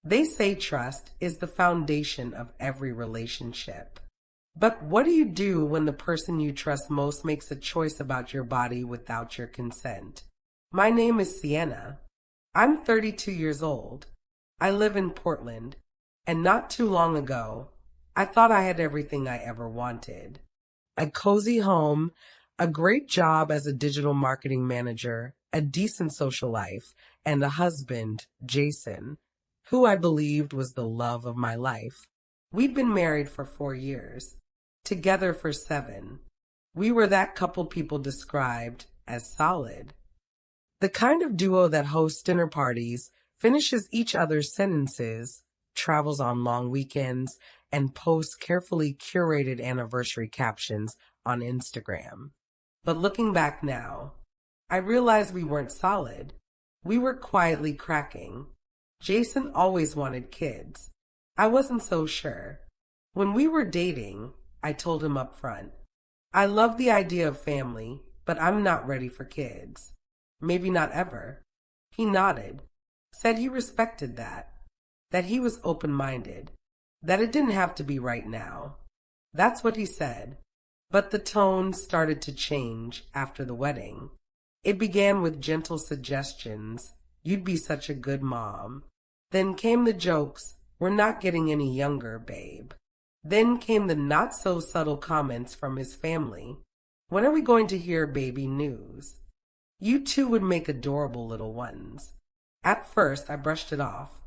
They say trust is the foundation of every relationship. But what do you do when the person you trust most makes a choice about your body without your consent? My name is Sienna. I'm 32 years old. I live in Portland, and not too long ago, I thought I had everything I ever wanted. A cozy home, a great job as a digital marketing manager, a decent social life, and a husband, Jason, who I believed was the love of my life. We'd been married for 4 years, together for 7. We were that couple people described as solid. The kind of duo that hosts dinner parties, finishes each other's sentences, travels on long weekends, and posts carefully curated anniversary captions on Instagram. But looking back now, I realized we weren't solid. We were quietly cracking. Jason always wanted kids. I wasn't so sure. When we were dating, I told him up front, I love the idea of family, but I'm not ready for kids. Maybe not ever. He nodded, said he respected that he was open-minded, that it didn't have to be right now. That's what he said. But the tone started to change after the wedding. It began with gentle suggestions, you'd be such a good mom. Then came the jokes, we're not getting any younger, babe. Then came the not-so-subtle comments from his family. When are we going to hear baby news? You two would make adorable little ones. At first, I brushed it off.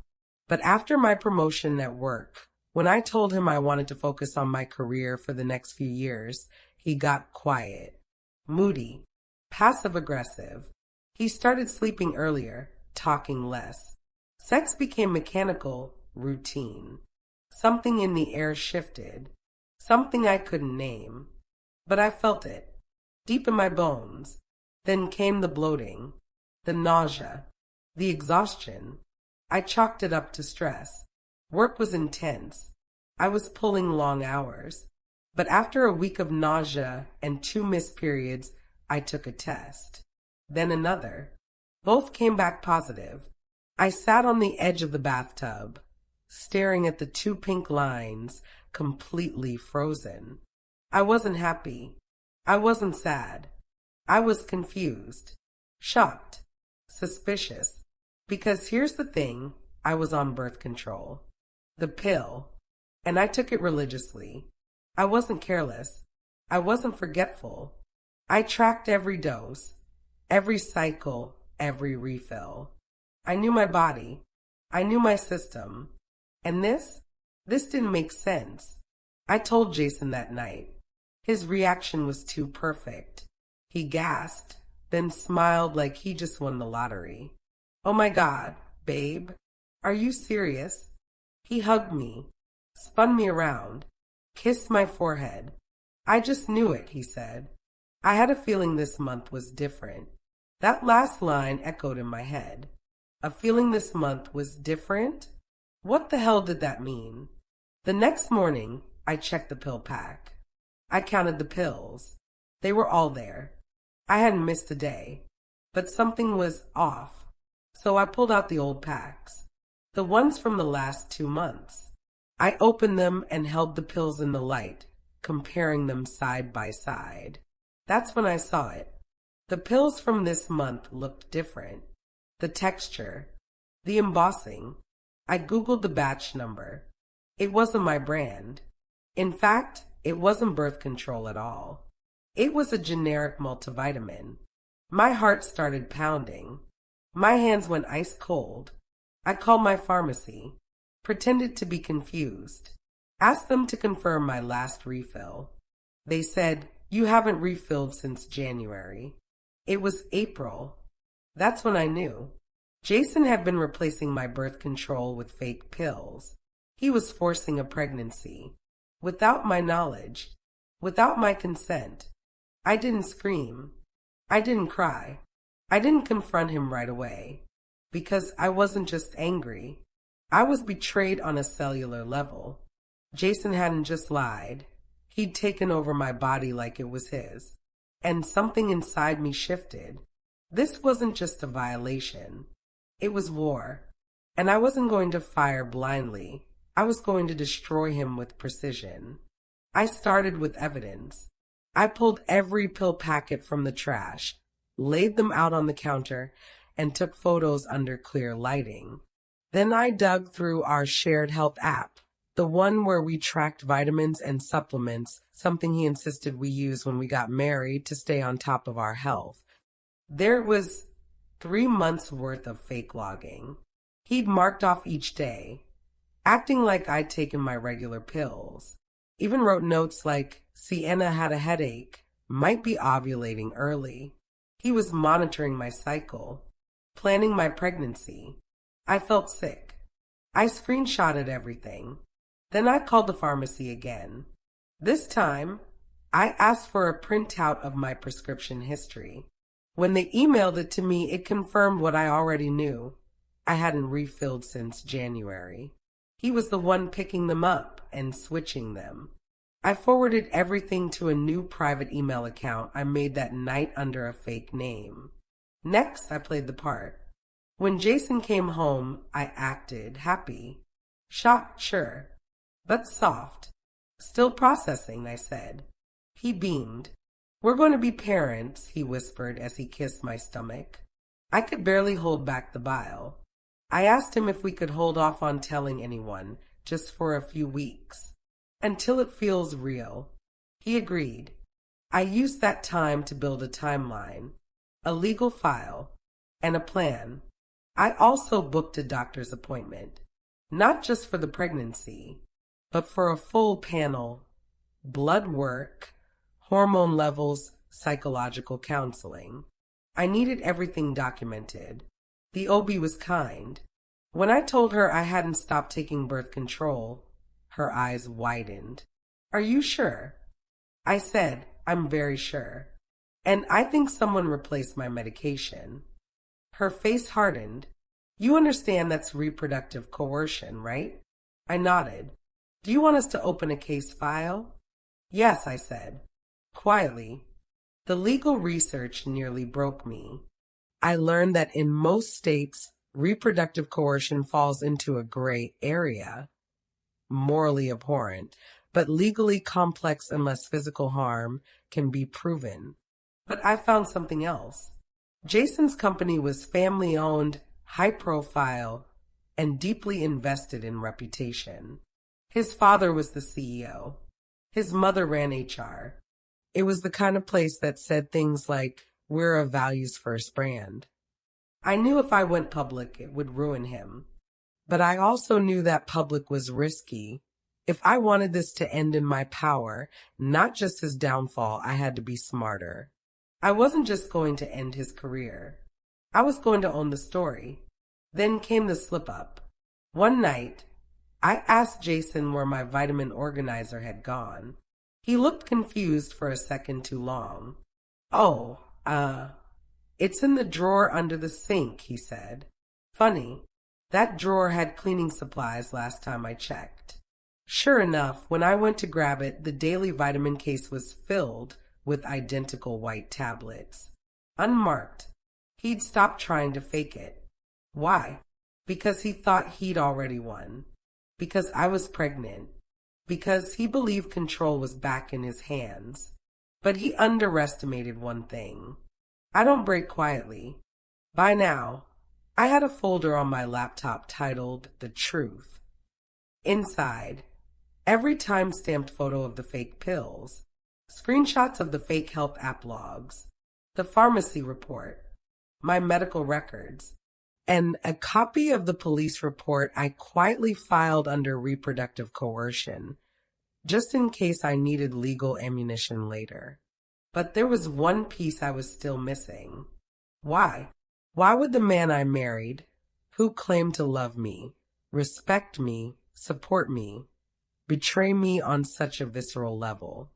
But after my promotion at work, when I told him I wanted to focus on my career for the next few years, he got quiet, moody, passive-aggressive. He started sleeping earlier, talking less. Sex became mechanical, routine. Something in the air shifted, something I couldn't name. But I felt it, deep in my bones. Then came the bloating, the nausea, the exhaustion. I chalked it up to stress. Work was intense. I was pulling long hours. But after a week of nausea and 2 missed periods, I took a test. Then another. Both came back positive. I sat on the edge of the bathtub, staring at the 2 pink lines, completely frozen. I wasn't happy. I wasn't sad. I was confused, shocked, suspicious. Because here's the thing, I was on birth control. The pill. And I took it religiously. I wasn't careless. I wasn't forgetful. I tracked every dose, every cycle, every refill. I knew my body. I knew my system. And this didn't make sense. I told Jason that night. His reaction was too perfect. He gasped, then smiled like he just won the lottery. Oh my God, babe, are you serious? He hugged me, spun me around, kissed my forehead. I just knew it, he said. I had a feeling this month was different. That last line echoed in my head. A feeling this month was different? What the hell did that mean? The next morning, I checked the pill pack. I counted the pills. They were all there. I hadn't missed a day, but something was off. So I pulled out the old packs, the ones from the last 2 months. I opened them and held the pills in the light, comparing them side by side. That's when I saw it. The pills from this month looked different. The texture, the embossing. I Googled the batch number. It wasn't my brand. In fact, it wasn't birth control at all. It was a generic multivitamin. My heart started pounding. My hands went ice cold. I called my pharmacy, pretended to be confused, asked them to confirm my last refill. They said, you haven't refilled since January. It was April. That's when I knew. Jason had been replacing my birth control with fake pills. He was forcing a pregnancy. Without my knowledge, without my consent. I didn't scream. I didn't cry. I didn't confront him right away. Because I wasn't just angry. I was betrayed on a cellular level. Jason hadn't just lied. He'd taken over my body like it was his. And something inside me shifted. This wasn't just a violation. It was war. And I wasn't going to fire blindly. I was going to destroy him with precision. I started with evidence. I pulled every pill packet from the trash, laid them out on the counter, and took photos under clear lighting. Then I dug through our shared health app, the one where we tracked vitamins and supplements, something he insisted we use when we got married to stay on top of our health. There was 3 months worth of fake logging. He'd marked off each day, acting like I'd taken my regular pills. Even wrote notes like, Sienna had a headache, might be ovulating early. He was monitoring my cycle, planning my pregnancy. I felt sick. I screenshotted everything. Then I called the pharmacy again. This time, I asked for a printout of my prescription history. When they emailed it to me, it confirmed what I already knew. I hadn't refilled since January. He was the one picking them up and switching them. I forwarded everything to a new private email account I made that night under a fake name. Next, I played the part. When Jason came home, I acted happy. Shocked, sure, but soft. Still processing, I said. He beamed. We're going to be parents, he whispered as he kissed my stomach. I could barely hold back the bile. I asked him if we could hold off on telling anyone, just for a few weeks, until it feels real. He agreed. I used that time to build a timeline, a legal file, and a plan. I also booked a doctor's appointment, not just for the pregnancy, but for a full panel, blood work, hormone levels, psychological counseling. I needed everything documented. The OB was kind. When I told her I hadn't stopped taking birth control, her eyes widened. Are you sure? I said, I'm very sure. And I think someone replaced my medication. Her face hardened. You understand that's reproductive coercion, right? I nodded. Do you want us to open a case file? Yes, I said, quietly. The legal research nearly broke me. I learned that in most states, reproductive coercion falls into a gray area, morally abhorrent, but legally complex unless physical harm can be proven. But I found something else. Jason's company was family-owned, high-profile, and deeply invested in reputation. His father was the CEO. His mother ran HR. It was the kind of place that said things like, we're a values-first brand. I knew if I went public, it would ruin him. But I also knew that public was risky. If I wanted this to end in my power, not just his downfall, I had to be smarter. I wasn't just going to end his career. I was going to own the story. Then came the slip-up. One night, I asked Jason where my vitamin organizer had gone. He looked confused for a second too long. Oh, it's in the drawer under the sink, he said. Funny, that drawer had cleaning supplies last time I checked. Sure enough, when I went to grab it, the daily vitamin case was filled with identical white tablets. Unmarked. He'd stopped trying to fake it. Why? Because he thought he'd already won. Because I was pregnant. Because he believed control was back in his hands. But he underestimated one thing. I don't break quietly. By now, I had a folder on my laptop titled The Truth. Inside, every time-stamped photo of the fake pills, screenshots of the fake health app logs, the pharmacy report, my medical records, and a copy of the police report I quietly filed under reproductive coercion, just in case I needed legal ammunition later. But there was one piece I was still missing. Why? Why would the man I married, who claimed to love me, respect me, support me, betray me on such a visceral level?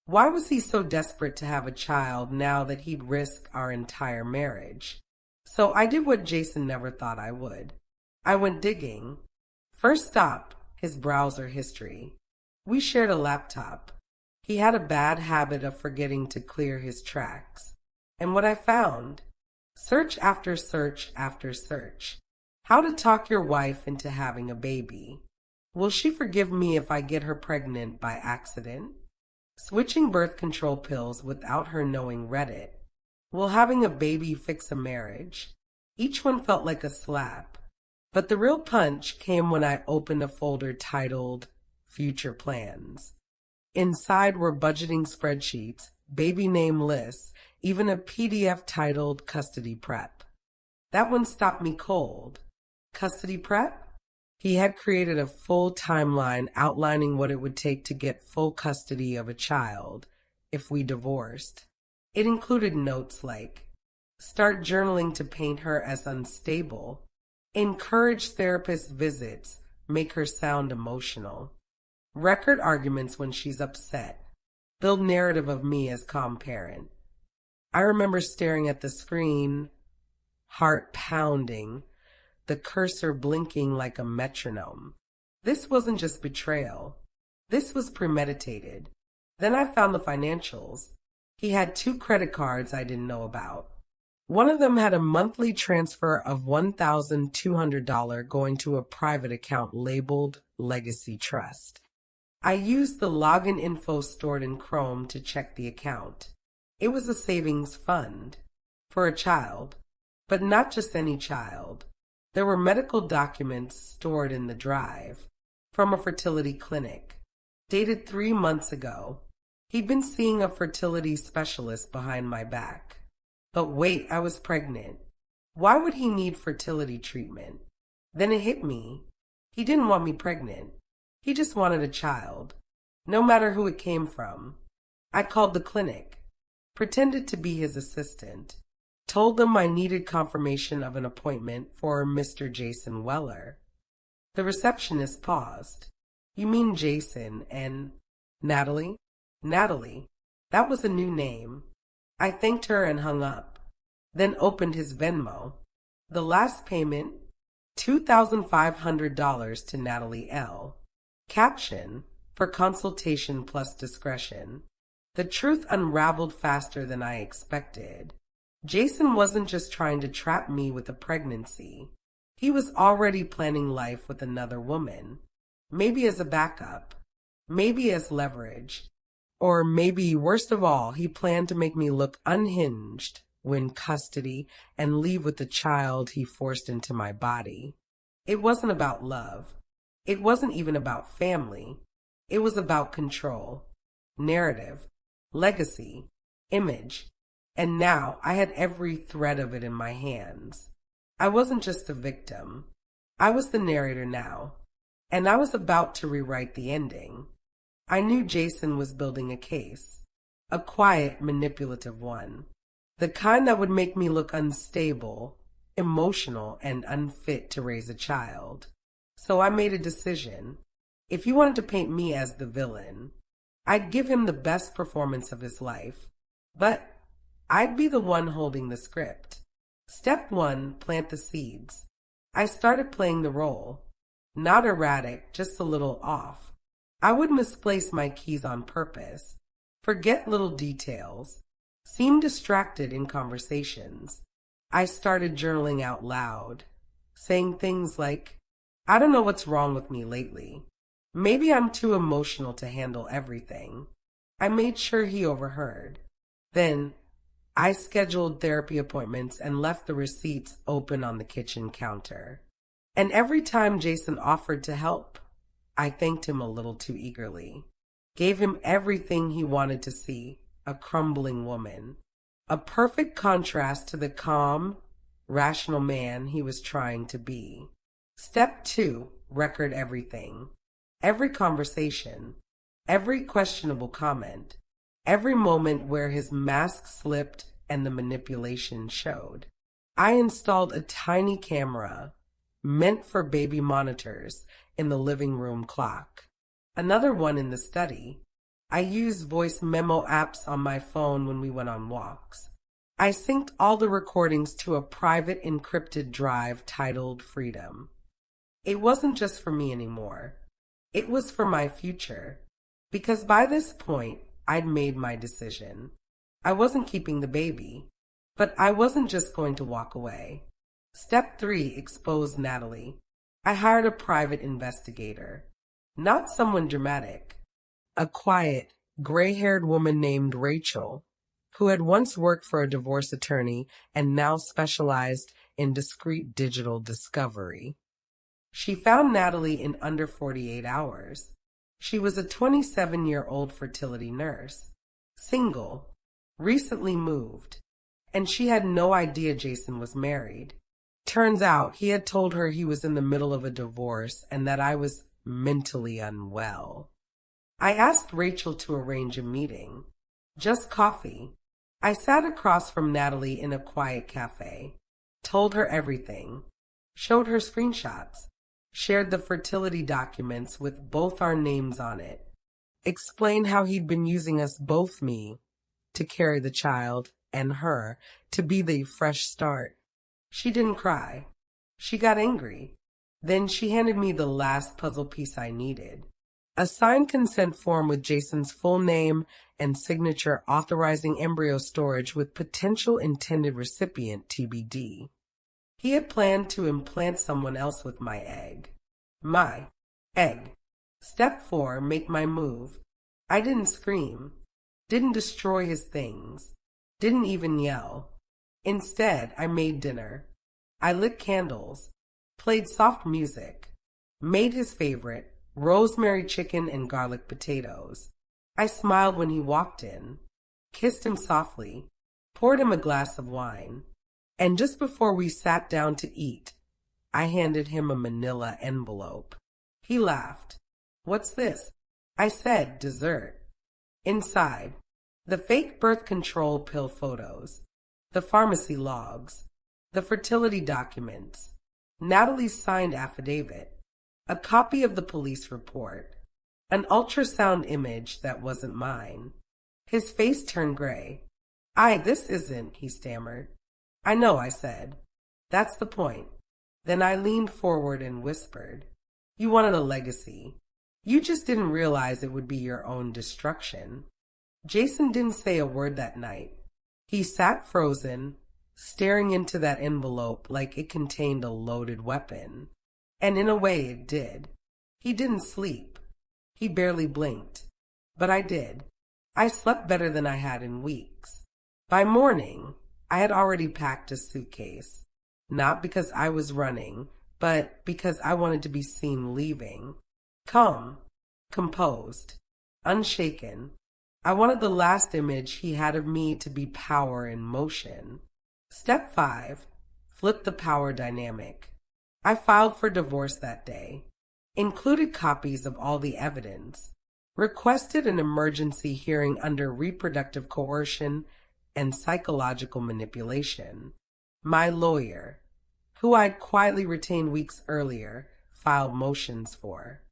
Why was he so desperate to have a child now that he'd risk our entire marriage? So I did what Jason never thought I would. I went digging. First stop, his browser history. We shared a laptop. He had a bad habit of forgetting to clear his tracks. And what I found? Search after search after search. How to talk your wife into having a baby. Will she forgive me if I get her pregnant by accident? Switching birth control pills without her knowing Reddit. Will having a baby fix a marriage? Each one felt like a slap. But the real punch came when I opened a folder titled Future Plans. Inside were budgeting spreadsheets, baby name lists, even a PDF titled Custody Prep. That one stopped me cold. Custody prep? He had created a full timeline outlining what it would take to get full custody of a child if we divorced. It included notes like, start journaling to paint her as unstable, encourage therapist visits, make her sound emotional, record arguments when she's upset, build narrative of me as calm parent. I remember staring at the screen, heart pounding, the cursor blinking like a metronome. This wasn't just betrayal. This was premeditated. Then I found the financials. He had 2 credit cards I didn't know about. One of them had a monthly transfer of $1,200 going to a private account labeled Legacy Trust. I used the login info stored in Chrome to check the account. It was a savings fund for a child, but not just any child. There were medical documents stored in the drive from a fertility clinic, dated 3 months ago. He'd been seeing a fertility specialist behind my back. But wait, I was pregnant. Why would he need fertility treatment? Then it hit me. He didn't want me pregnant. He just wanted a child, no matter who it came from. I called the clinic, pretended to be his assistant, told them I needed confirmation of an appointment for Mr. Jason Weller. The receptionist paused. You mean Jason and Natalie? Natalie. That was a new name. I thanked her and hung up, then opened his Venmo. The last payment, $2,500 to Natalie L. Caption, for consultation plus discretion. The truth unraveled faster than I expected. Jason wasn't just trying to trap me with a pregnancy. He was already planning life with another woman. Maybe as a backup. Maybe as leverage. Or maybe, worst of all, he planned to make me look unhinged, win custody, and leave with the child he forced into my body. It wasn't about love. It wasn't even about family. It was about control, narrative, legacy, image. And now I had every thread of it in my hands. I wasn't just a victim. I was the narrator now. And I was about to rewrite the ending. I knew Jason was building a case. A quiet, manipulative one. The kind that would make me look unstable, emotional, and unfit to raise a child. So I made a decision. If he wanted to paint me as the villain, I'd give him the best performance of his life. But I'd be the one holding the script. Step 1, plant the seeds. I started playing the role. Not erratic, just a little off. I would misplace my keys on purpose, forget little details, seem distracted in conversations. I started journaling out loud, saying things like, I don't know what's wrong with me lately. Maybe I'm too emotional to handle everything. I made sure he overheard. Then I scheduled therapy appointments and left the receipts open on the kitchen counter. And every time Jason offered to help, I thanked him a little too eagerly. Gave him everything he wanted to see, a crumbling woman. A perfect contrast to the calm, rational man he was trying to be. Step 2, record everything. Every conversation, every questionable comment, every moment where his mask slipped and the manipulation showed. I installed a tiny camera, meant for baby monitors, in the living room clock. Another one in the study. I used voice memo apps on my phone when we went on walks. I synced all the recordings to a private encrypted drive titled Freedom. It wasn't just for me anymore. It was for my future. Because by this point, I'd made my decision. I wasn't keeping the baby, but I wasn't just going to walk away. Step 3. Expose Natalie. I hired a private investigator. Not someone dramatic. A quiet, gray-haired woman named Rachel, who had once worked for a divorce attorney and now specialized in discreet digital discovery. She found Natalie in under 48 hours. She was a 27-year-old fertility nurse, single, recently moved, and she had no idea Jason was married. Turns out he had told her he was in the middle of a divorce and that I was mentally unwell. I asked Rachel to arrange a meeting. Just coffee. I sat across from Natalie in a quiet cafe, told her everything, showed her screenshots, shared the fertility documents with both our names on it, explained how he'd been using us both, me to carry the child and her to be the fresh start. She didn't cry. She got angry. Then she handed me the last puzzle piece I needed. A signed consent form with Jason's full name and signature authorizing embryo storage with potential intended recipient TBD. He had planned to implant someone else with my egg. My egg. Step 4. Make my move. I didn't scream. Didn't destroy his things. Didn't even yell. Instead, I made dinner. I lit candles. Played soft music. Made his favorite, rosemary chicken and garlic potatoes. I smiled when he walked in, kissed him softly, poured him a glass of wine, and just before we sat down to eat, I handed him a manila envelope. He laughed. "What's this?" I said, "Dessert." Inside, the fake birth control pill photos, the pharmacy logs, the fertility documents, Natalie's signed affidavit, a copy of the police report, an ultrasound image that wasn't mine. His face turned gray. This isn't," he stammered. "I know," I said. "That's the point." Then I leaned forward and whispered, "You wanted a legacy. You just didn't realize it would be your own destruction." Jason didn't say a word that night. He sat frozen, staring into that envelope like it contained a loaded weapon. And in a way it did. He didn't sleep. He barely blinked. But I did. I slept better than I had in weeks. By morning, I had already packed a suitcase. Not because I was running, but because I wanted to be seen leaving. Calm, composed, unshaken. I wanted the last image he had of me to be power in motion. Step 5. Flip the power dynamic. I filed for divorce that day, included copies of all the evidence, requested an emergency hearing under reproductive coercion and psychological manipulation. My lawyer, who I'd quietly retained weeks earlier, filed motions for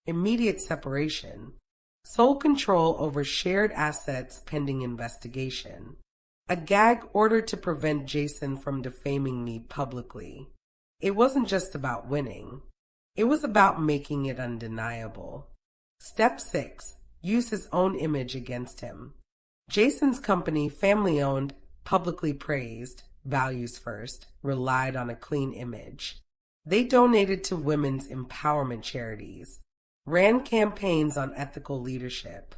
immediate separation, sole control over shared assets pending investigation, a gag order to prevent Jason from defaming me publicly. It wasn't just about winning. It was about making it undeniable. Step 6. Use his own image against him. Jason's company, family-owned, publicly praised, values first, relied on a clean image. They donated to women's empowerment charities, ran campaigns on ethical leadership.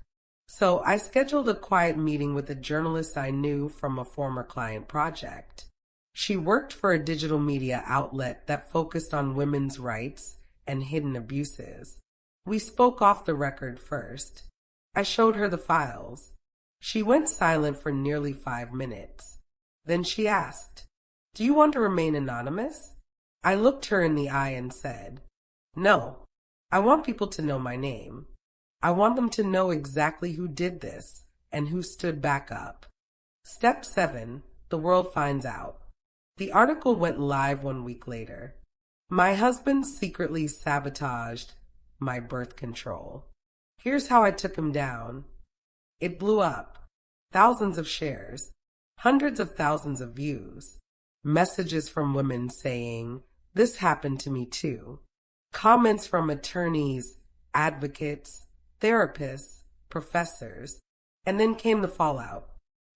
So I scheduled a quiet meeting with a journalist I knew from a former client project. She worked for a digital media outlet that focused on women's rights and hidden abuses. We spoke off the record first. I showed her the files. She went silent for nearly 5 minutes. Then she asked, "Do you want to remain anonymous?" I looked her in the eye and said, "No, I want people to know my name. I want them to know exactly who did this and who stood back up." Step 7. The world finds out. The article went live 1 week later. My husband secretly sabotaged my birth control. Here's how I took him down. It blew up. Thousands of shares. Hundreds of thousands of views. Messages from women saying, "This happened to me too." Comments from attorneys, advocates, therapists, professors. And then came the fallout.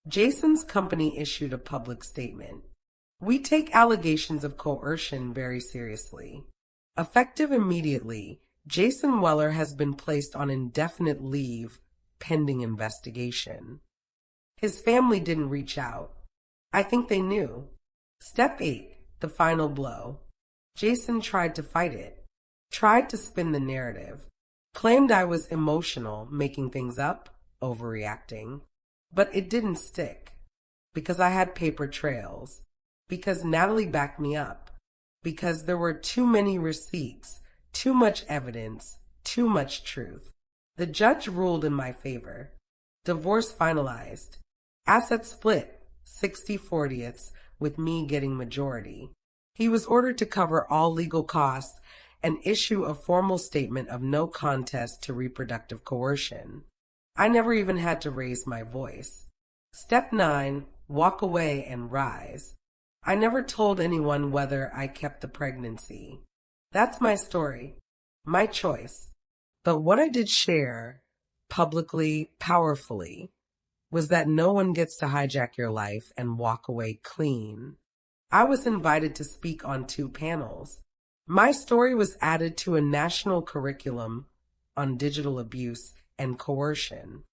Jason's company issued a public statement. We take allegations of coercion very seriously. Effective immediately, Jason Weller has been placed on indefinite leave pending investigation. His family didn't reach out. I think they knew. Step 8, the final blow. Jason tried to fight it, tried to spin the narrative, claimed I was emotional, making things up, overreacting. But it didn't stick, because I had paper trails, because Natalie backed me up, because there were too many receipts, too much evidence, too much truth. The judge ruled in my favor. Divorce finalized. Assets split, 60/40ths, with me getting majority. He was ordered to cover all legal costs and issue a formal statement of no contest to reproductive coercion. I never even had to raise my voice. Step 9, walk away and rise. I never told anyone whether I kept the pregnancy. That's my story, my choice. But what I did share, publicly, powerfully, was that no one gets to hijack your life and walk away clean. I was invited to speak on 2 panels. My story was added to a national curriculum on digital abuse and coercion.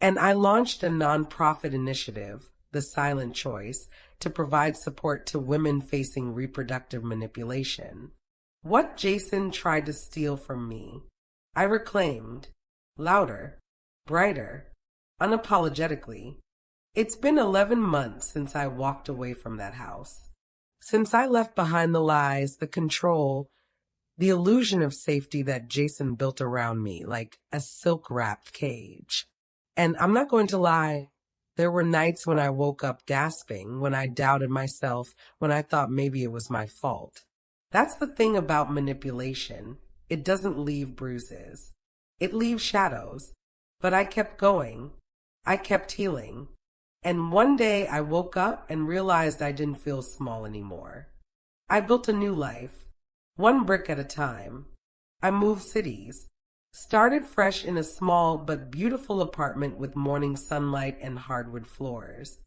And I launched a nonprofit initiative, The Silent Choice, to provide support to women facing reproductive manipulation. What Jason tried to steal from me, I reclaimed, louder, brighter, unapologetically. It's been 11 months since I walked away from that house. Since I left behind the lies, the control, the illusion of safety that Jason built around me like a silk-wrapped cage. And I'm not going to lie, there were nights when I woke up gasping, when I doubted myself, when I thought maybe it was my fault. That's the thing about manipulation. It doesn't leave bruises. It leaves shadows. But I kept going. I kept healing. And one day I woke up and realized I didn't feel small anymore. I built a new life, one brick at a time. I moved cities, started fresh in a small but beautiful apartment with morning sunlight and hardwood floors.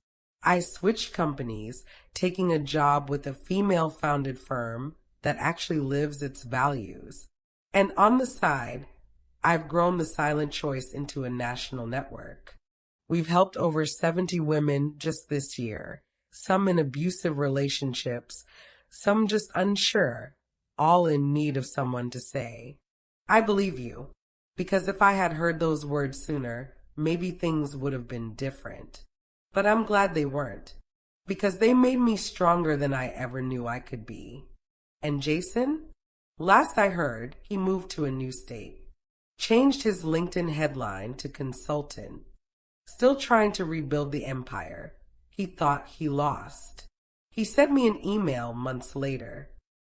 I switched companies, taking a job with a female-founded firm that actually lives its values. And on the side, I've grown The Silent Choice into a national network. We've helped over 70 women just this year, some in abusive relationships, some just unsure, all in need of someone to say, I believe you, because if I had heard those words sooner, maybe things would have been different. But I'm glad they weren't, because they made me stronger than I ever knew I could be. And Jason? Last I heard, he moved to a new state, changed his LinkedIn headline to consultant, still trying to rebuild the empire he thought he lost. He sent me an email months later.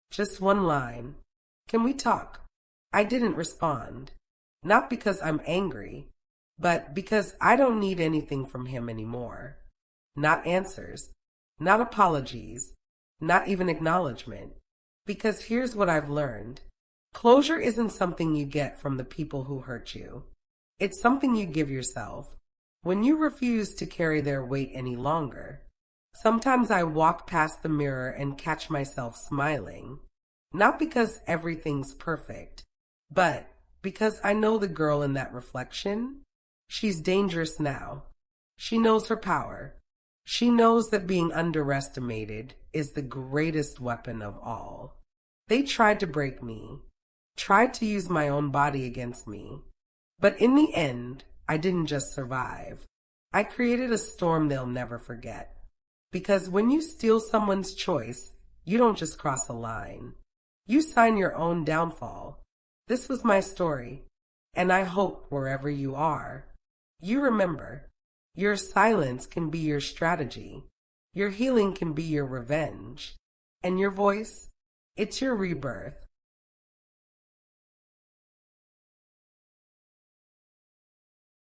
Just one line. Can we talk? I didn't respond. Not because I'm angry, but because I don't need anything from him anymore. Not answers, not apologies, not even acknowledgement. Because here's what I've learned. Closure isn't something you get from the people who hurt you. It's something you give yourself when you refuse to carry their weight any longer. Sometimes I walk past the mirror and catch myself smiling, not because everything's perfect, but because I know the girl in that reflection. She's dangerous now. She knows her power. She knows that being underestimated is the greatest weapon of all. They tried to break me, tried to use my own body against me. But in the end, I didn't just survive. I created a storm they'll never forget. Because when you steal someone's choice, you don't just cross a line. You sign your own downfall. This was my story, and I hope wherever you are, you remember, your silence can be your strategy. Your healing can be your revenge. And your voice, it's your rebirth.